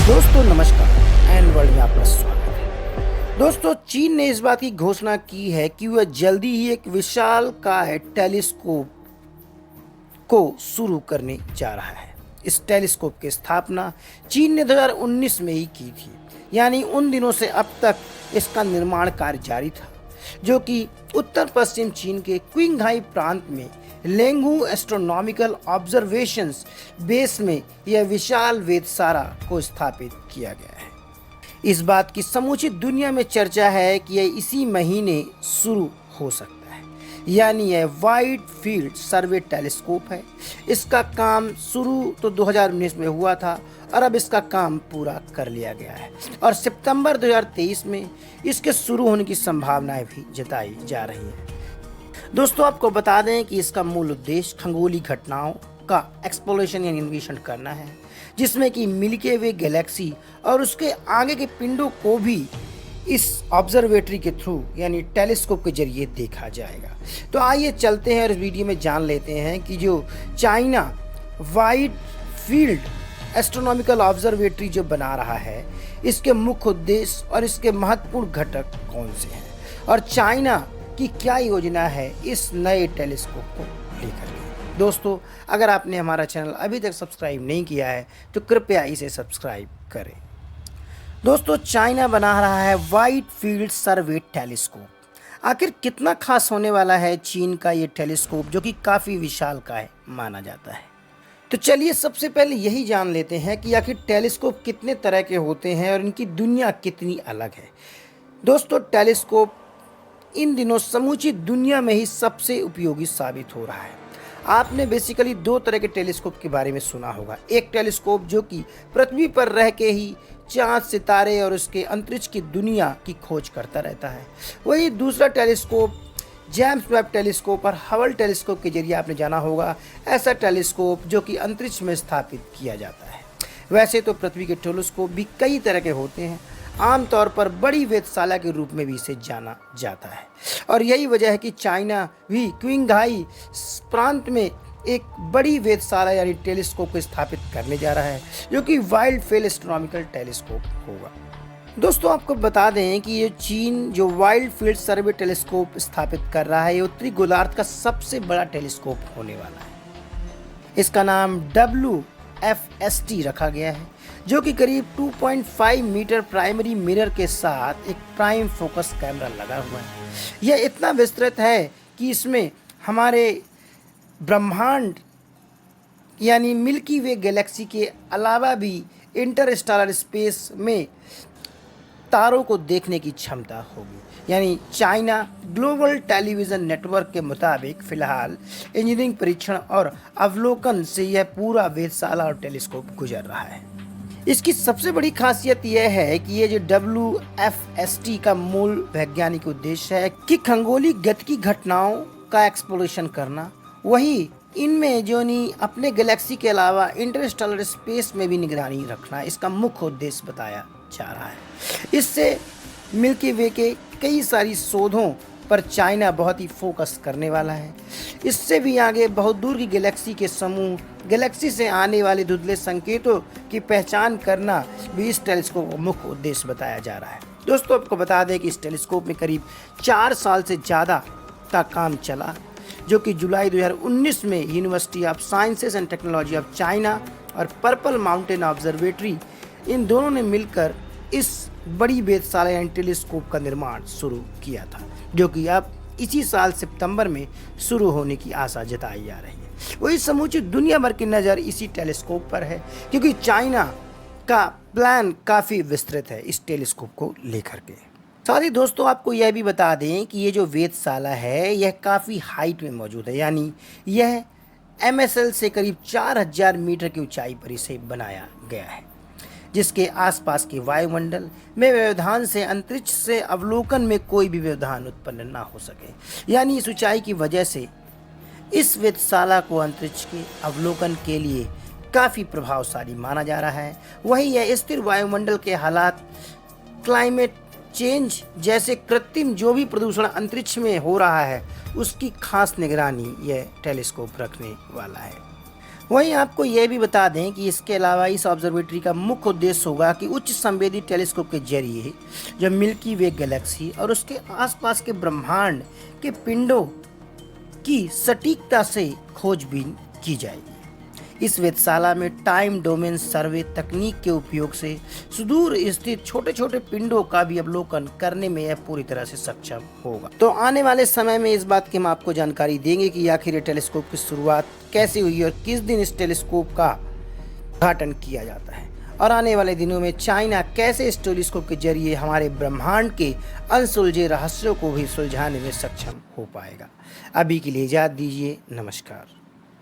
दोस्तों नमस्कार and world में आपका स्वागत है। दोस्तों चीन ने इस बात की घोषणा की है कि वह जल्दी ही एक विशालकाय टेलीस्कोप को शुरू करने जा रहा है। इस टेलीस्कोप की स्थापना चीन ने 2019 में ही की थी, यानी उन दिनों से अब तक इसका निर्माण कार्य जारी था, जो कि उत्तर पश्चिम चीन के क्विंघाई प्रांत में लेंगू एस्ट्रोनॉमिकल ऑब्जर्वेशंस बेस में यह विशाल वेधशाला को स्थापित किया गया है। इस बात की समूची दुनिया में चर्चा है कि यह इसी महीने शुरू हो सकता है, यानी यह वाइड फील्ड सर्वे टेलीस्कोप है। इसका काम शुरू तो 2019 में हुआ था और अब इसका काम पूरा कर लिया गया है और सितंबर 2023 में इसके शुरू होने की संभावनाएं भी जताई जा रही हैं। दोस्तों आपको बता दें कि इसका मूल उद्देश्य खगोलीय घटनाओं का एक्सप्लोरेशन यानी अन्वेषण करना है, जिसमें कि मिल्की वे गैलेक्सी और उसके आगे के पिंडों को भी इस ऑब्जर्वेटरी के थ्रू यानी टेलीस्कोप के जरिए देखा जाएगा। तो आइए चलते हैं और इस वीडियो में जान लेते हैं कि जो China wide field astronomical observatory जो बना रहा है, इसके मुख्य उद्देश्य और इसके महत्वपूर्ण घटक कौन से हैं और चाइना की क्या योजना है इस नए टेलीस्कोप को लेकर के। दोस्तों अगर आपने हमारा चैनल अभी तक सब्सक्राइब नहीं किया है तो कृपया इसे सब्सक्राइब करें। दोस्तों चाइना बना रहा है वाइड फील्ड सर्वे टेलीस्कोप। आखिर कितना खास होने वाला है चीन का ये टेलीस्कोप, जो कि काफ़ी विशालकाय माना जाता है। तो चलिए सबसे पहले यही जान लेते हैं कि आखिर टेलीस्कोप कितने तरह के होते हैं और इनकी दुनिया कितनी अलग है। दोस्तों टेलीस्कोप इन दिनों समूची दुनिया में ही सबसे उपयोगी साबित हो रहा है। आपने बेसिकली दो तरह के टेलीस्कोप के बारे में सुना होगा। एक टेलीस्कोप जो कि पृथ्वी पर रह के ही चांद, सितारे और उसके अंतरिक्ष की दुनिया की खोज करता रहता है। वही दूसरा टेलीस्कोप जेम्स वेब टेलीस्कोप और हबल टेलीस्कोप के जरिए आपने जाना होगा, ऐसा टेलीस्कोप जो कि अंतरिक्ष में स्थापित किया जाता है। वैसे तो पृथ्वी के टेलीस्कोप भी कई तरह के होते हैं, आमतौर पर बड़ी वेधशाला के रूप में भी इसे जाना जाता है और यही वजह है कि चाइना भी क्विंघाई प्रांत में एक बड़ी वेधशाला यानी टेलीस्कोप को स्थापित करने जा रहा है, जो कि वाइड फील्ड एस्ट्रोनॉमिकल टेलीस्कोप होगा। दोस्तों आपको बता दें कि ये चीन जो वाइड फील्ड सर्वे टेलीस्कोप स्थापित कर रहा है, ये उत्तरी गोलार्ध का सबसे बड़ा टेलीस्कोप होने वाला है। इसका नाम WFST रखा गया है, जो कि करीब 2.5 मीटर प्राइमरी मिरर के साथ एक प्राइम फोकस कैमरा लगा हुआ है। यह इतना विस्तृत है कि इसमें हमारे ब्रह्मांड यानी मिल्की वे गैलेक्सी के अलावा भी इंटरस्टेलर स्पेस में तारों को देखने की क्षमता होगी। यानी चाइना ग्लोबल टेलीविज़न नेटवर्क के मुताबिक फ़िलहाल इंजीनियरिंग परीक्षण और अवलोकन से यह पूरा वेधशाला और टेलीस्कोप गुजर रहा है। इसकी सबसे बड़ी खासियत यह है कि ये जो WFST का मूल वैज्ञानिक उद्देश्य है कि खगोलीय गतिकी घटनाओं का एक्सप्लोरेशन करना, वही इनमें जो अपने गैलेक्सी के अलावा इंटरस्टेलर स्पेस में भी निगरानी रखना इसका मुख्य उद्देश्य बताया जा रहा है। इससे मिल्की वे के कई सारी शोधों पर चाइना बहुत ही फोकस करने वाला है। इससे भी आगे बहुत दूर की गैलेक्सी के समूह, गैलेक्सी से आने वाले धुंधले संकेतों की पहचान करना भी इस टेलीस्कोप का मुख्य उद्देश्य बताया जा रहा है। दोस्तों आपको बता दें कि इस टेलीस्कोप में करीब 4 साल से ज़्यादा का काम चला, जो कि जुलाई 2019 में university of sciences and technology of China और पर्पल माउंटेन ऑब्जर्वेटरी इन दोनों ने मिलकर इस बड़ी वेधशाला यानी टेलीस्कोप का निर्माण शुरू किया था, जो कि अब इसी साल सितंबर में शुरू होने की आशा जताई जा रही है। वही समूची दुनिया भर की नज़र इसी टेलीस्कोप पर है, क्योंकि चाइना का प्लान काफ़ी विस्तृत है इस टेलीस्कोप को लेकर के। साथ ही दोस्तों आपको यह भी बता दें कि ये जो वेधशाला है यह काफ़ी हाइट में मौजूद है, यानी यह MSL से करीब 4000 मीटर की ऊंचाई पर इसे बनाया गया है, जिसके आसपास के वायुमंडल में व्यवधान से अंतरिक्ष से अवलोकन में कोई भी व्यवधान उत्पन्न ना हो सके। यानी इस ऊंचाई की वजह से इस वेधशाला को अंतरिक्ष के अवलोकन के लिए काफ़ी प्रभावशाली माना जा रहा है। वहीं यह स्थिर वायुमंडल के हालात, क्लाइमेट चेंज जैसे कृत्रिम जो भी प्रदूषण अंतरिक्ष में हो रहा है, उसकी खास निगरानी यह टेलीस्कोप रखने वाला है। वहीं आपको यह भी बता दें कि इसके अलावा इस ऑब्जर्वेटरी का मुख्य उद्देश्य होगा कि उच्च संवेदी टेलीस्कोप के जरिए जो मिल्की वे गैलेक्सी और उसके आसपास के ब्रह्मांड के पिंडों की सटीकता से खोजबीन की जाएगी। इस वेधशाला में टाइम डोमेन सर्वे तकनीक के उपयोग से सुदूर स्थित छोटे छोटे पिंडों का भी अवलोकन करने में यह पूरी तरह से सक्षम होगा। तो आने वाले समय में इस बात की हम आपको जानकारी देंगे कि आखिर ये टेलीस्कोप की शुरुआत कैसे हुई और किस दिन इस टेलीस्कोप का उद्घाटन किया जाता है, और आने वाले दिनों में चाइना कैसे इस टेलीस्कोप के जरिए हमारे ब्रह्मांड के अनसुलझे रहस्यों को भी सुलझाने में सक्षम हो पाएगा। अभी के लिए इजाज़त दीजिए। नमस्कार।